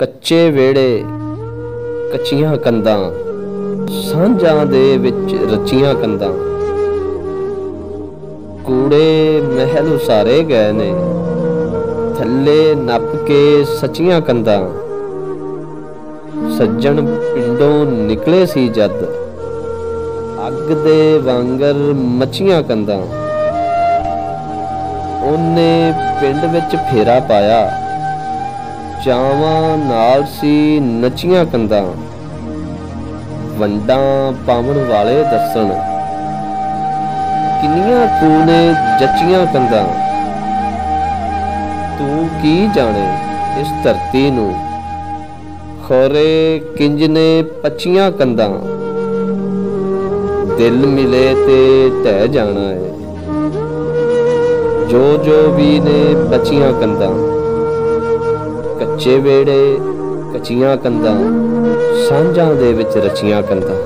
ਕੱਚੇ ਵਿਹੜੇ ਕੱਚੀਆਂ ਕੰਧਾਂ, ਸਾਂਝਾਂ ਦੇ ਵਿੱਚ ਰਚੀਆਂ ਕੰਧਾਂ। ਕੂੜੇ ਮਹਿਲ ਉਸਾਰੇ ਗਏ ਨੇ, ਥੱਲੇ ਨੱਪ ਕੇ ਸੱਚੀਆਂ ਕੰਧਾਂ। ਸੱਜਣ ਪਿੰਡੋਂ ਨਿਕਲੇ ਸੀ ਜਦ, ਅੱਗ ਦੇ ਵਾਂਗਰ ਮੱਚੀਆਂ ਕੰਧਾਂ। ਉਹਨੇ ਪਿੰਡ ਵਿੱਚ ਫੇਰਾ ਪਾਇਆ, ਚਾਵਾਂ ਨਾਲ ਸੀ ਨੱਚੀਆਂ ਕੰਧਾਂ। ਵੰਡਾਂ ਪਾਵਣ ਵਾਲੇ ਦੱਸਣ, ਕਿੰਨੀਆਂ ਤੂੰ ਨੇ ਜੱਚੀਆਂ ਕੰਧਾਂ। ਤੂੰ ਕੀ ਜਾਣੇ ਇਸ ਧਰਤੀ ਨੂੰ, ਖੋਰੇ ਕਿੰਜ ਨੇ ਪੱਚੀਆਂ ਕੰਧਾਂ। ਦਿਲ ਮਿਲੇ ਤੇ ਢਹਿ ਜਾਣਾ ਹੈ, ਜੋ ਜੋ ਵੀ ਨੇ ਬਚੀਆਂ ਕੰਧਾਂ। ਕੱਚੇ ਵਿਹੜੇ ਕੱਚੀਆਂ ਕੰਧਾਂ, ਸਾਂਝਾਂ ਦੇ ਵਿੱਚ ਰਚੀਆਂ ਕੰਧਾਂ।